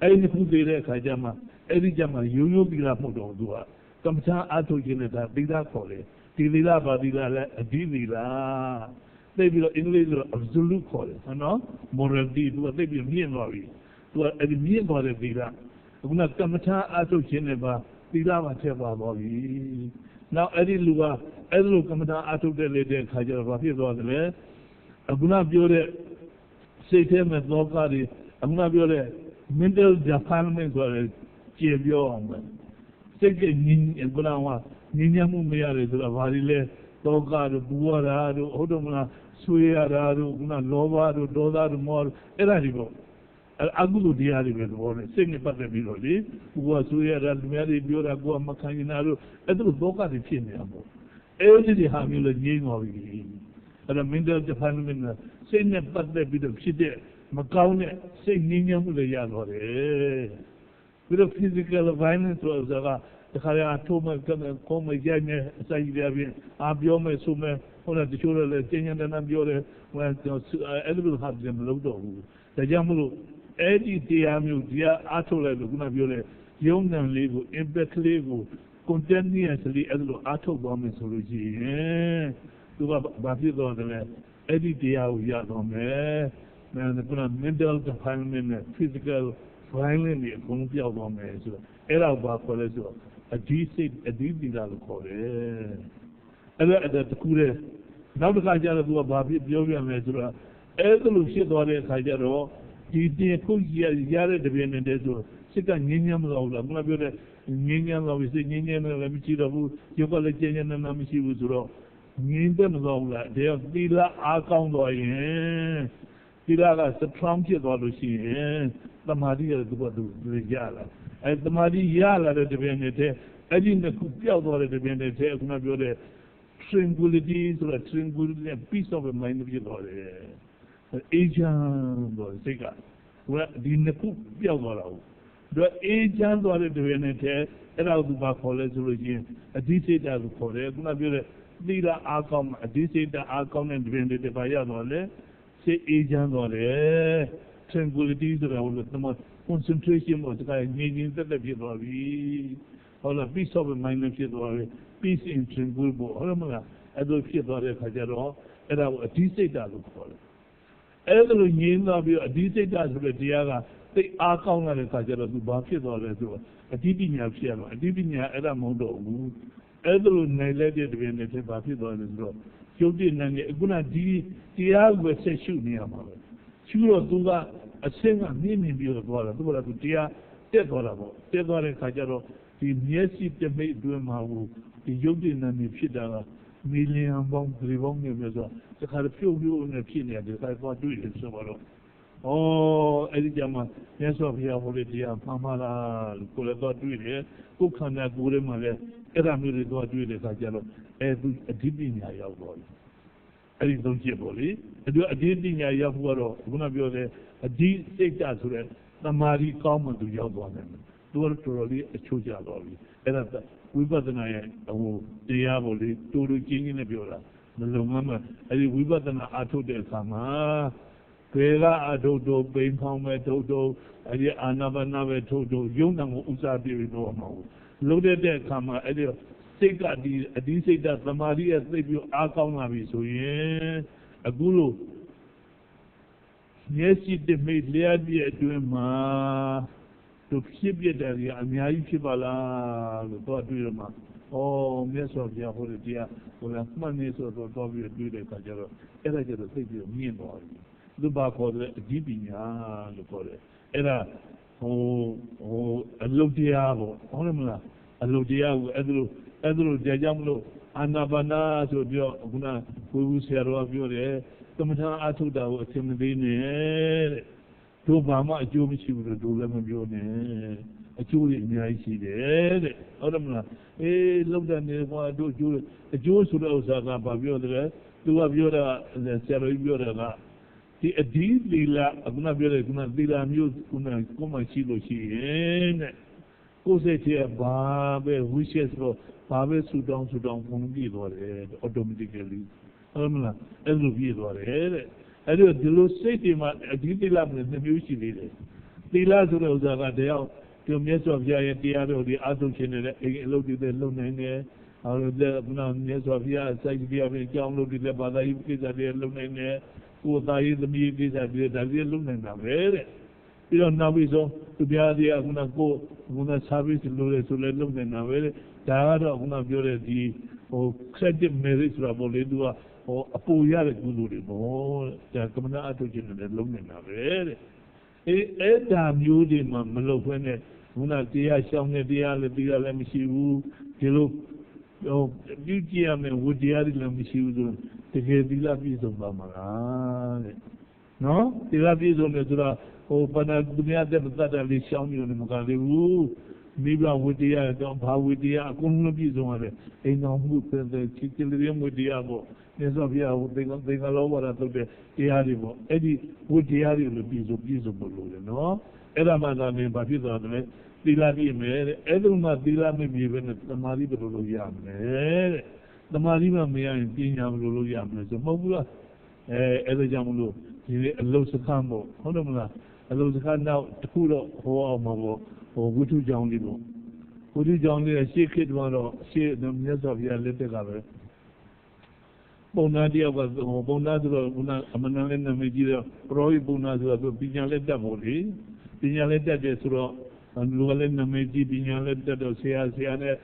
အဲ့ဒီခုသေးတဲ့အခါကျမှအဲ့ဒီကျမှရိုးပြီးလာမှုတော့သူကကမ္မထာအထုတ်ခြင်းနဲ့ဒါသီလခေါ်တယ်ဒီသီလပါသီလလည်းအဓိသီလသိပြီးတော့အင်္ဂလိပ်လို absolute ခေါ်တယ်နော် morality သူကသိပြီးမြင့်သွားပြီသူကအဲ့ဒီမြင့်သွားတဲ့သီလခုနကမ္မထာအထုတ်ခြင်းနဲ့ပါသီလမှာထည့်ပါသွားပြီနောက်အဲ့ဒီလူကအဲ့လိုကမ္မထာအထုတ်တဲ့လေတဲ့ခါကျတော့ဘာဖြစ်သွားသလဲအခုနပြောတဲ့စိတ်ထဲမှာသောကတွေအခုနပြောတဲ့ mental development ဆိုတဲ့ကျေပြောအောင်ပဲစိတ်ကညင်ခုနကညဉ့်ညမ်းမှုမရတယ်ဆိုတော့ဘာတွေလဲသောကတို့ပူရတာတို့ဟုတ်တယ်မလားဆွေးရတာတို့ခုနလောဘတို့ဒေါသတို့မောတို့အဲ့ဒါတွေပေါ့အကုသိုလ်တရားတွေပဲတော့လေစိတ်နဲ့ပတ်သက်ပြီးတော့လေပူရဆွေးရတာလူများတွေပြောတာကိုယ်ကမခံနိုင်တာတို့အဲ့ဒါသောကတွေဖြစ်နေတာပေါ့အဲ့ဒီဟာမျိုးလည်းငြိမ်းသွားပြီအဲ့ဒါ mental development စိတ်နဲ့ပတ်သက်ပြီးတော့ဖြစ်တဲ့မကောင်းတဲ့စိတ်ငြိမ်းချမ်းမှုတွေရတော့တယ်ပြီးတော့ physical violence ဆိုတာကတခါရအထုံးမဲ့ကိုယ်မရိုက်နဲ့အစာရည်ပြင်းပြောမဲ့ဆိုမဲ့ဟိုလည်းတချို့လည်းကျဉ်းကျဉ်းတန်းပြောတယ်ဟိုအဲ့လိုဟာတွေမလုပ်တော့ဘူးဒါကြောင့်မလို့အဲ့ဒီတရားမျိုးတရားအထုတ်လိုက်လို့ခုနပြောတဲ့ရုံဏလေးကို impact လေးကို continuously အဲ့လိုအထုတ်သွားမယ်ဆိုလို့ရှိရင်သူကဘာဖြစ်သွားတယ်လဲအဲ့ဒီတရားကိုရတော့မယ်ခုန mental development နဲ့ physical violence တွေအကုန်ပြောက်သွားမယ်ဆိုတော့အဲ့ဒါဘာခေါ်လဲဆိုတော့အဓိစိတ်အဓိသီလလို့ခေါ်တယ်အဲ့ဒါတခုလေနောက်တစ်ခါကျတော့သူကဘာဖြစ်ပြောပြမယ်ဆိုတော့အဲ့လိုဖြစ်သွားတဲ့အခါကျတော့ဒီတင်ခုရတဲ့တပြင်းနဲ့တည်းဆိုစိတ်ကငြင်းမလို့လားခုနပြောတဲ့ငြင်းလို့စိတ်ငြင်းလည်းမရှိတော့ဘူးရုပ်ကလည်းကျဉ်းမရှိဘူးဆိုတော့ငြင်းတယ်မလို့လားဒါသီလအားကောင်းသွားရင်သီလက strong ဖြစ်သွားလို့ရှိရင်သမာဓိရတဲ့သူကသူရလာ တမာတိရလာတဲ့တပည့်နဲ့အဲ့ဒီနှစ်ခုပျောက်သွားတဲ့တပည့်နဲ့ခုနပြောတဲ့ tranquility ဆိုတာ tranquility and peace of mind ဖြစ်သွားတယ်အေဂျင့်တော့စိတ်ကဒီနှစ်ခုပျောက်သွားတာဟုတ်တော့အေဂျင့်သွားတဲ့တပည့်နဲ့အဲ့ဒါကိုသူဘာခေါ်လဲဆိုလို့ချင်းအဓိစိတ်ဓာတ်ကိုခေါ်တယ်ခုနပြောတဲ့သီလအားကောင်းအဓိစိတ်ဓာတ်အားကောင်းတဲ့တပည့်တွေဘာရသွားလဲစိတ်အေဂျင့်သွားတယ် tranquility ဆိုတာဟိုလို concentration ကိုတခါငြိမ်ငြိမ်သက်သက်ဖြစ်သွားပြီဟုတ်လား peace of mind ဖြစ်သွားပြီ peace in tranquil ပေါ့ဟုတ်မလားအဲ့လိုဖြစ်သွားတဲ့ခါကျတော့အဲ့ဒါကိုအဓိစိတ်ဓာတ်လို့ခေါ်တယ်အဲ့ဒါလိုငြိမ်သွားပြီးအဓိစိတ်ဓာတ်ဆိုတဲ့တရားကသိအားကောင်းလာတဲ့ခါကျတော့သူဘာဖြစ်သွားလဲဆိုတော့အဓိပညာဖြစ်ရမှာအဓိပညာအဲ့ဒါမဟုတ်တော့ဘူးအဲ့ဒါလိုနိုင်လိုက်တဲ့တပည့်နဲ့ဘာဖြစ်သွားလဲဆိုတော့ကျုပ်တည်နိုင်တဲ့အခုနဒီတရားကိုဆက်ရှုနေရမှာပဲရှုတော့သူကအဆင့်ကမြင့်မြင့်ပြီးတော့သွားတာသူကသူတရားတက်သွားတာပေါ့တက်သွားတဲ့ခါကျတော့ဒီမျက်စိတမိတ်အတွင်းမှာဒီရုပ်တည်နိုင်နေဖြစ်တာကမီလီယံပေါင်းဒီပေါင်းမျိုးဆိုတော့တခါပြုတ်ပြုတ်နဲ့ဖြစ်နေတယ်ဒါသွားတွေ့တယ်ဆိုတော့အဲ့ဒီကြမှာမြတ်စွာဘုရားဟောတဲ့တရားမှန်လားလို့ကိုယ်လည်းသွားတွေ့တယ်ကိုယ်ခန္ဓာကိုယ်ထဲမှာလည်းအဲ့ဒါမျိုးတွေသွားတွေ့တဲ့ခါကျတော့သူအဓိပညာရောက်သွားတယ်အဲ့ဒီသုံးချက်ပေါ့လေအဓိပညာရောက်ဖို့ကတော့ခုနပြောတဲ့အဓိစိတ်ဓာတ်ဆိုတဲ့သမာဓိကောင်းမှသူရောက်သွားတယ်သူကတော်တော်လေးအချိုးကျသွားပြီအဲ့ဒါဝိပဿနာရဲ့တရားပေါ့လေတူတူချင်းချင်းနဲ့ပြောတာမလုံမမအဲ့ဒီဝိပဿနာအထုတ်တဲ့အခါမှာဘယ်ကအထုတ်တော့ပိန်ဖောင်းပဲထုတ်တော့အဲ့ဒီအာနာပါနာပဲထုတ်တော့ယုံနာကိုဥစားပြပြီးတော့မှာလုံးတဲ့အခါမှာအဲ့ဒီစိတ်ကဒီအဓိစိတ်ဓာတ်သမာဓိရဲ့သိပြီးအားကောင်းလာပြီဆိုရင်အခုလို့မျက်စိတမိတ်လျှက်ပြည့်အတွင်းမှာသူဖြစ်ပြတယ်ကြီးအများကြီးဖြစ်ပါလားလို့တော့တွေ့ရမှာမြတ်စွာဘုရားဟောတဲ့တရားဟိုလားမှန်နေဆိုတော့ပြီးတွေ့တဲ့အခါကျတော့အဲ့ဒါကျတော့သိပြီးမြင့်သွားပြီသူဘာခေါ်တဲ့အဓိပညာလို့ခေါ်တယ်အဲ့ဒါအလုတ်တရားပေါ့ဟုတ်တယ်မလားအလုတ်တရားကိုအဲ့ဒါကြာကြမလို့အာနာပါနာဆိုပြောခုနကိုယ်ဘူးဆရာတော်ကပြောတယ်သမထအထုတာကိုအသင်မသေးနဲ့တဲ့တို့ဘာမှအကျိုးမရှိဘူးလို့တို့လည်းမပြောနဲ့အကျိုးတွေအများကြီးရှိတယ်တဲ့ဟုတ်တယ်မလားလောက်တဲ့နေကွာတို့အကျိုးဆိုတဲ့ဥစ္စာကဘာပြောတယ်သူကပြောတာဆရာတော်ကြီးပြောတာကဒီအဓိသီလအခုနပြောတယ်ခုနသီလမျိုးခုနကိုမှရှိလို့ရှိရင်တဲ့ကိုယ်စိတ်ထဲဘာပဲဝိရှက်ဆိုတော့ဘာပဲဆူတောင်းပုံပြည့်သွားတယ် automatically ဟုတ်မလားအဲ့လိုပြည့်သွားတယ်တဲ့အဲ့ဒီလိုစိတ်တွေမှာအဓိသီလနဲ့နှမျိုးရှိသေးတယ်သီလဆိုတဲ့ဥစ္စာကတရားဒီမြတ်စွာဘုရားရဲ့တရားတော်ဒီအထုတ်ခြင်းနဲ့အိမ်အလုပ်တွေလုပ်နိုင်တယ်ဟုတ်တယ်ခုနမြတ်စွာဘုရားစိုက်ကြည့်ရပြီးကြောင်းလုပ်တွေဘာသာရေးကိစ္စတွေလုပ်နိုင်တယ်ကိုယ်သားရေးသမီးကိစ္စတွေဒါတွေလုပ်နိုင်တာပဲတဲ့ပြီးတော့နောက်ပြီးဆုံးသူပြားတွေကခုန service လုပ်ရဲဆိုလဲလုပ်နေတာပဲဒါကတော့ခုနပြောတဲ့ဒီcredit merit ဆိုတာပေါ့လေသူကအပူရတဲ့ကုသိုလ်တွေပေါ့ဒါကမ္မနာအထုတ်ခြင်းနဲ့လုံးနေတာပဲတဲ့အဲ့ဒါမျိုးတွေမှမလုပ်ဘဲနဲ့ခုနတရားရှောင်းတဲ့တရားလည်းပြီးလည်းမရှိဘူးဒီလိုပြုကြည့်ရမယ်ဝတရားတွေလည်းမရှိဘူးဆိုတကယ်သီလပြည့်စုံပါမလားတဲ့နော်သီလပြည့်စုံတယ်ဆိုတော့ပဏာသူများတဲ့တတ်တယ်လေးရှောင်းပြီးတော့မကလေးဘူးမိဘဝတရားတော့ဘာဝတရားအကုန်လုံးပြည့်စုံရတယ်အိမ်တော်မှုတဲ့ချစ်ကလေးရဲ့ဝတရားပေါ့မြတ်စွာဘုရားသင်္ကလောဝါဒထုတ်တဲ့တရားတွေပေါ့အဲ့ဒီဝတရားတွေလို့ပြည့်စုံဖို့လိုတယ်နော်အဲ့ဒါမှသာမင်းဘာဖြစ်သွားတယ်သီလပြည့်မယ်တဲ့အဲ့လိုမှသီလမပြည့်ဘဲနဲ့သမာဓိဘယ်လိုလုပ်ရမလဲတဲ့သမာဓိမှမရရင်ပညာဘယ်လိုလုပ်ရမလဲဆိုမဟုတ်ဘူးလားအဲ့ဒါကြောင့်မလို့ဒီအလုစခန်းပေါ့ဟုတ်တယ်မလားအလုစခန်းနောက်တစ်ခုတော့ဟောအောင်မှာပေါ့ဝိထုကြောင့်လေးပေါ့ဝိထုကြောင့်လေးရှေ့ခေတ်တော့ရှေ့မြတ်စွာဘုရားလက်ထက်ကပဲပုံနာတယောက်ကပုံနာဆိုတော့အမနန်လည်းနာမည်ကြီးတော့ပရောဟိပုံနာဆိုတော့ပညာလက်တက်ပေါ့လေပညာလက်တက်တယ်ဆိုတော့လူကလည်းနာမည်ကြီးပညာလက်တက်တော့ဆရာနဲ့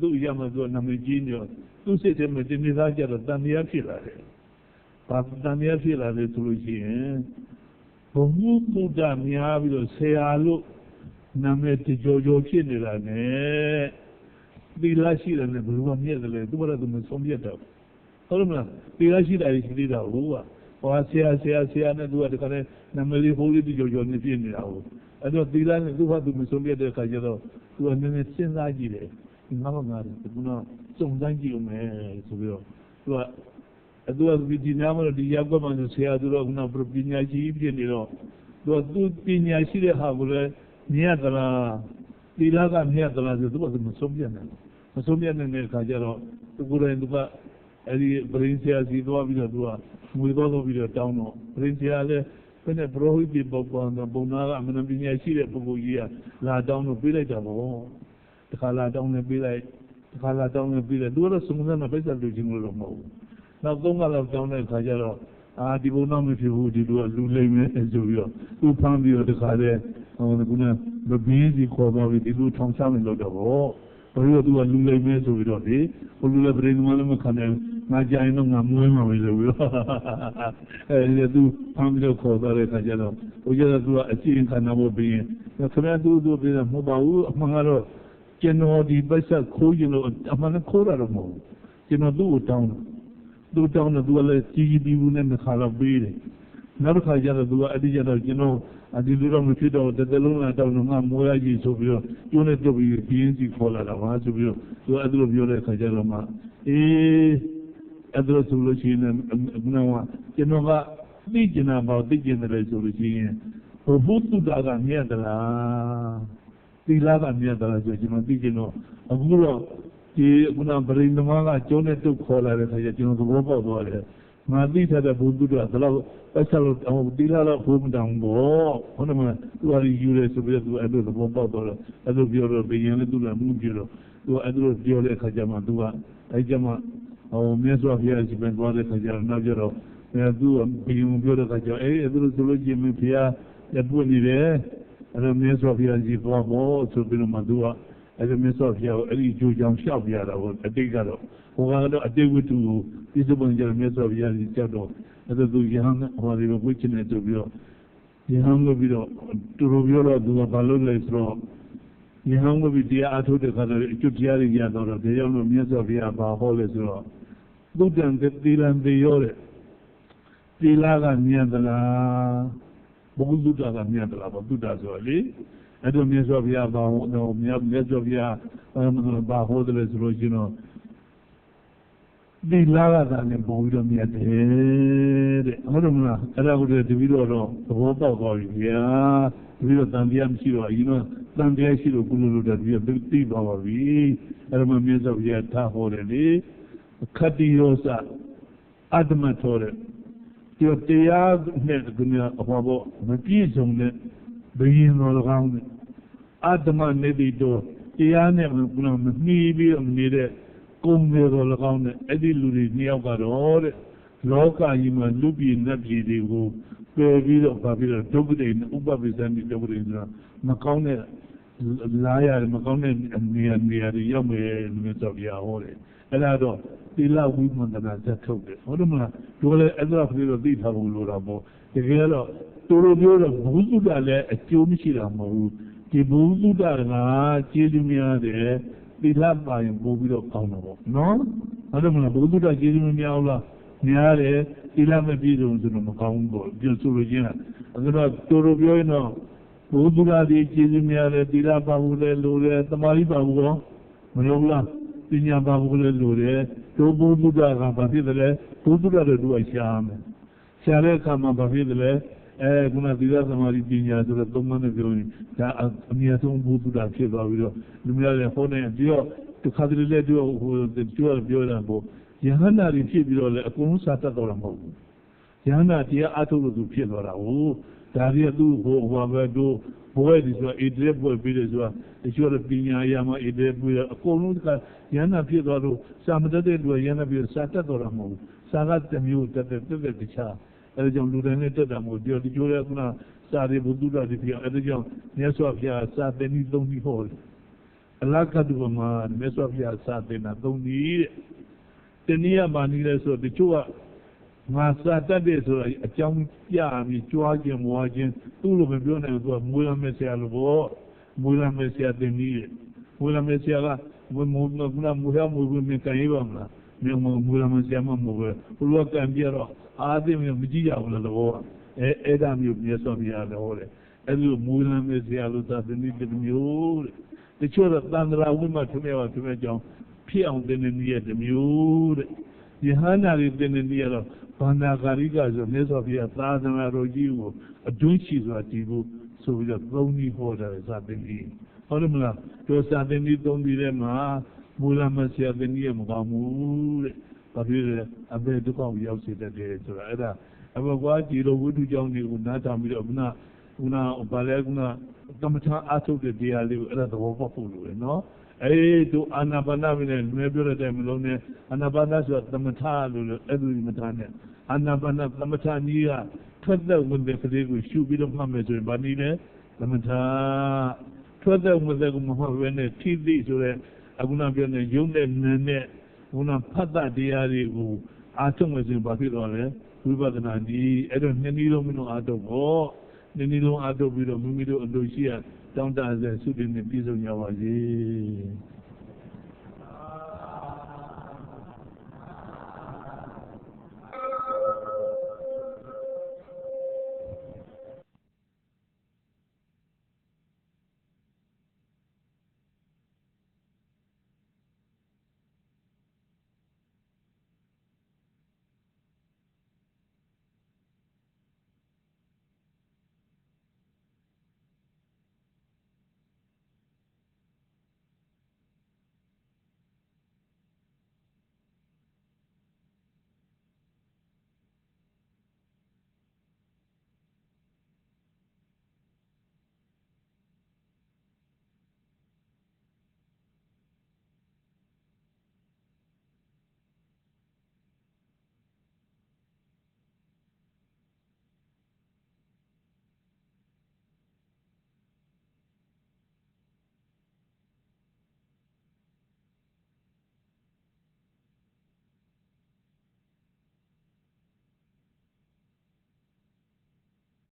သူ့ရမှဆိုနာမည်ကြီးညောသူ့စိတ်ထဲမှာဒီနေ့သားကြတော့တန်တရားဖြစ်လာတယ်။ဘာတန်တရားဖြစ်လာလဲဆိုလို့ရှိရင်ဘုံမှုဘုဒ္ဓများပြီးတော့ဆရာလို့နာမည်ကြောဖြစ်နေတာနဲ့သီလရှိတယ်နဲ့ဘယ်လိုမှမြက်တယ်လဲသူကတော့သူမဆုံးပြတ်တော့ဟုတ်တယ်မလားသီလရှိတာရှိသေးတာဟုတ်ကဟောဆရာနဲ့သူကတခါနဲ့နာမည်လေးဘိုးလေးကြောနေပြနေတာဟုတ် အဲ့တော့သီလနဲ့သူ့ဘာသူမဆုံးပြတဲ့အခါကျတော့သူကနည်းနည်းစဉ်းစားကြည့်တယ်ငါတော့ခုနစုံစမ်းကြည့်အောင်မယ်ဆိုပြီးတော့သူကဒီနာမလို့ဒီရောက်ကွက်မှဆိုဆရာသူတော့ခုနပညာရှိဖြစ်နေတော့သူပညာရှိတဲ့ဟာကိုလည်းမြင်ရသလားသီလကမြင်ရသလားဆိုသူကမဆုံးပြနိုင်မဆုံးပြနိုင်တဲ့အခါကျတော့သူကိုယ်တိုင်သူကအဲ့ဒီပရင်းဆရာစီသွားပြီးတော့သူကငွေသွားပြီးတော့တောင်းတော့ပရင်းဆရာလည်းဘယ်နဲ့ပရောဟိတ်ပုဂ္ဂိုလ်တော့ဘုံနာကအမှန်ပညာရှိတဲ့ပုဂ္ဂိုလ်ကြီးကလာတောင်းလို့ပြေးလိုက်တာပေါ့တခါလာတောင်းနေပြေးလိုက်တခါလာတောင်းနေပြေးလိုက်သူကတော့စုံစမ်းတော့ပြဿနာလူချင်းလို့မဟုတ်ဘူးနောက်သုံးခါလောက်တောင်းတဲ့အခါကျတော့ဒီဘုံတော့မဖြစ်ဘူးဒီလိုကလူလိမ့်မယ်ဆိုပြီးတော့သူဖမ်းပြီးတော့တခါလဲခုနမဘင်းစီခေါ်သွားပြီးဒီလိုထောင်ချမယ်လို့တော့ပေါ့ဘယ်လိုသူကလူလိမ့်မယ်ဆိုပြီးတော့ဒီဘုလူလည်းပြည်သူမှလည်းမခံနိုင်ငါကြိုင်တော့ငါမွေးမှာပဲလို့ပြောအဲဒီသူဖမ်းပြီးတော့ခေါ်သွားတဲ့အခါကျတော့ဟိုကျတော့သူကအစီရင်ခံဖို့ပြီးရင်ခင်ဗျားသူပြေးတာမဟုတ်ပါဘူးအမှန်ကတော့ကျွန်တော်ဒီပတ်ဆက်ခိုးရင်လို့အမှန်နဲ့ခိုးတာတော့မဟုတ်ဘူးကျွန်တော်သူ့ကိုတောင်းသူ့တောင်းတော့သူကလည်းကြီးပြီးဘူးနဲ့တစ်ခါတော့ပေးတယ်နောက်တစ်ခါကျတော့သူကအဲ့ဒီကျတော့ကျွန်တော်ဒီလိုတော့မဖြစ်တော့တစ်သက်လုံးလာတောင်းတော့ငါမိုးရကြီးဆိုပြီးတော့ကျိုးနဲ့တုပ်ပြီးပြင်းစီခေါ်လာတာပါဆိုပြီးတော့သူကအဲ့လိုပြောတဲ့အခါကျတော့မှအဲ့ဒါဆိုလို့ရှိရင်ခုနကကျွန်တော်ကသိကျင်တာပေါ့သိကျင်တယ်ဆိုလို့ရှိရင်ဘုသူတာကမြတ်သလားသီလကမြတ်သလားဆိုကျွန်တော်သိကျင်တော့အခုတော့ဒီခုနပရိသမားကကျုံးနဲ့တုပ်ခေါ်လာတဲ့ခါကျကျွန်တော်သဘောပေါက်သွားတယ်ငါသိထားတဲ့ဘုသူတာဒါတော့ပတ်ချက်လို့သီလတော့ဘုမတောင်ဘောဟုတ်တယ်မလားသူကယူရဲဆိုပြီးတော့သူအဲ့လိုသဘောပေါက်သွားတော့အဲ့လိုပြောတော့ဘယင်လည်းသူလည်းမှုပြောတော့သူအဲ့လိုပြောတဲ့ခါကျမှသူကအဲ့ကျမှမြတ်စွာဘုရားရှင်ပြန်သွားတဲ့ခါကျတော့နောက်ကျတော့သူကဘယင်ပြောတဲ့ခါကျအဲ့လိုဆိုလို့ချင်းဘုရားရပွင့်နေတယ်အဲ့လိုမြတ်စွာဘုရားကြီးသွားဖို့ဆိုပြီးတော့မှသူကအဲ့ဒီမြတ်စွာဘုရားအဲ့ဒီကြိုးကြောင်လျှောက်ပြရတာကိုအတိတ်ကတော့ဟိုကတော့အတိတ်ဝတ္ထုကိုပြစ္ဆုတ်ပုံကျမြတ်စွာဘုရားကြီးကြောက်တော့အဲ့ဒါသူယဟန်ဟောဒီလိုဝိချင်နေဆိုပြီးတော့ယဟန်ကိုပြီးတော့သူတို့ပြောတော့သူကဘာလို့လဲဆိုတော့ယဟန်ကိုပြီးတရားအထုတ်တဲ့ခါတော့အကျွတ်တရားတွေရတော့ဒါကြောင့်လို့မြတ်စွာဘုရားဘာဟောလဲဆိုတော့သုတ္တံသီလံသေရောတဲ့သီလကမြတ်သလားဘုဂုသုတ္တကမြတ်သလားဘုသုတ္တဆိုတော့လေအဲ့တော့မြတ်စွာဘုရားဘာဟောတော့မြတ်စွာဘုရားဘာဟောတယ်လဲဆိုလို့ရှိရင်တော့ဒီလာကသာနဲ့ပုံပြီးတော့မြတ်တယ်တဲ့ဟုတ်တယ်မလားအဲ့ဒါကိုတပည့်တော်တော့သဘောပေါက်သွားပြီဗျာတပည့်တော်တန်တရားမရှိတော့အရင်ကတန်တရားရှိလို့ကုလို့လို့တပည့်တော်သိသွားပါပြီအဲ့ဒါမှမြတ်စွာဘုရားထားဟောတယ်လေခတ္တိရောစအတ္တမထောတဲ့ဒီတရားနဲ့ကနအဟောဖို့မပြည့်စုံတဲ့ဘယင်တော်ကောင်းတဲ့အတ္တမနေတိတော့တရားနဲ့မနှီးပြီးတော့နေတဲ့ကုံတွေတော်၎င်းနဲ့အဲ့ဒီလူတွေနှစ်ယောက်ကတော့တဲ့လောကကြီးမှာလူပြည်နတ်ပြည်တွေကိုပယ်ပြီးတော့ဗာပြီးတော့ဒုက္ခတွေဥပပိသန္တိဒုက္ခတွေဆိုတာမကောင်းတဲ့လာရတယ်မကောင်းတဲ့နေရာတွေရောက်မယ်လို့ဆိုပြဟောတယ်အဲ့ဒါတော့သီလဝိမန္တနာသက်ထုတ်တယ်ဟုတ်တယ်မလားဒီကလေးအဲ့ဒါကလေးတော့သိထားဖို့လိုတာပေါ့တကယ်တော့သူတို့ပြောတော့ဘုသူတ္တလည်းအကျိုးမရှိတာမဟုတ်ဘူးဒီဘုသူတ္တကကျေးဇူးများတယ်သီလပါရင်ပို့ပြီးတော့ကောင်းတော့ပေါ့နော်ဟုတ်တယ်မလားဘုသူတ္တကျေးဇူးများလားများတယ်သီလမပြည့်စုံဆိုတော့မကောင်းဘူးပေါ့ပြောဆိုလို့ချင်းအဲ့တော့သူတို့ပြောရင်တော့ဘုသူတ္တဒီကျေးဇူးများတယ်သီလပါဖို့လည်းလိုတယ်သမာဓိပါဖို့ရောမလိုဘူးလားပညာပါဖို့လည်းလိုတယ်တို့ဘုသူတ္တကဘာဖြစ်တယ်လဲဘုသူတ္တတို့ကရှားမယ်ရှားတဲ့အခါမှာဘာဖြစ်တယ်လဲခုနသီလသမာဓိပညာဆိုတော့သုံးမနဲ့ပြောရင်ဒါအမြတ်ဆုံးဘုသူတ္တဖြစ်သွားပြီးတော့လူများလည်းဟောနေပြီးတော့တစ်ခါတလေလည်းတို့ဟိုပြောတာပေါ့ယဟန္တာတွေဖြစ်ပြီးတော့လည်းအကုန်လုံးစာတတ်တော့တာမဟုတ်ဘူးယဟန္တာတရားအထုတ်လို့သူဖြစ်သွားတာဟုတ်ဒါတွေကသူ့ဟိုဘယ်တို့ဘဝဒီဆိုအေဒရက်ပွဲပြီးတယ်ဆိုတာတချို့ကပညာရမှာအေဒရက်ပွဲအကုန်လုံးကယဟန္တာဖြစ်သွားလို့စာမတတ်တဲ့လူကယဟန္တာပြီးစာတတ်တော့တာမဟုတ်ဘူးစာကတစ်မျိုးတက်တခြားအဲဒါကြောင့်လူတိုင်းနဲ့တက်တာမဟုတ်ဒီကျိုးရဲကစာရီဘုသူတ္တတိပြောအဲဒါကြောင့်မြတ်စွာဘုရားစာသင်ပြီးသုံးပြီးဟောတယ်အလကတုမှာမြတ်စွာဘုရားစာသင်တာသုံးပြီးတဲ့တနည်းအားဖြင့်လဲဆိုတချို့ကငါစာတတ်တယ်ဆိုတာအကြောင်းပြပြီးကြွားခြင်းမွားခြင်းသူ့လိုမပြောနိုင်ဘူးသူကမွေးရမယ်ဆရာလိုပေါ့မွေးရမယ်ဆရာသင်ပြီးတဲ့မွေးရမယ်ဆရာကမွေးမွေးမကန်ရပါမလားမြေမွေးရမယ်ဆရာမမဟုတ်ဘူးဘုရားကံပြတော့အားသိမကြည့်ရဘူးလားတော့အဲ့ဒါမျိုးမြတ်စွာဘုရားလည်းဟောတယ် အဲ့လိုမူလမဲ့ဆရာလို့သာသနိတစ်မျိုးတဲ့တချို့တော့တန်ត្រာဝိမထုံးရပါထုံးရကြောင်းဖြစ်အောင်တင်နေနည်းရဲ့တစ်မျိုးတဲ့ယဟန္တာတွေတင်နေနည်းရတော့ဘာနာဂါရိကဆိုမြတ်စွာဘုရားသာသနာတော်ကြီးကိုအတွင်းရှိစွာတည်ဖို့ဆိုပြီးတော့သုံးနည်းဟောတာစာသင်နည်းဟုတ်တယ်မလားတို့စာသင်နည်းသုံးပြီးတဲ့မှာမူလမဲ့ဆရာသင်နည်းရမကောင်းဘူးတဲ့ဘာဖြစ်လဲအဘယ်ဒုက္ခကိုရောက်စေတတ်တယ်ဆိုတာအဲ့ဒါအဘကွာဒီလိုဝိတုကြောင့်တွေကိုနားထောင်ပြီးတော့ခုနဘာလဲခုနကမ္မထာအထုတ်တဲ့တရားလေးကိုအဲ့ဒါသဘောပေါက်ဖို့လိုတယ်နော်တို့အာနာပါနမနဲ့လွယ်ပြောတဲ့မလုံးနဲ့အာနာပါနဆိုတာသမထလို့အဲ့လိုမထားနဲ့အာနာပါနသမထကြီးကထွက်သက်ဝင်တဲ့ကလေးကိုရှုပြီးတော့မှတ်မယ်ဆိုရင်ဘာနည်းလဲသမထထွက်သက်ဝင်တဲ့ကိုမဟုတ်ဘဲနဲ့ထိသိဆိုတဲ့အခုနပြောတဲ့ယုံတဲ့နံနဲ့ခုနဖတ်တတရားတွေကိုအာထုတ်မယ်ဆိုရင်ဘာဖြစ်တော့လဲဝိပဿနာနည်းအဲ့တော့နှစ်နည်းလုံးမလို့အာထုတ်ဖို့နည်းနည်းလုံးအာထုတ်ပြီးတော့မိမိတို့အလိုရှိရတောင်းတဆဲသုတေနဲ့ပြည့်စုံကြပါစေ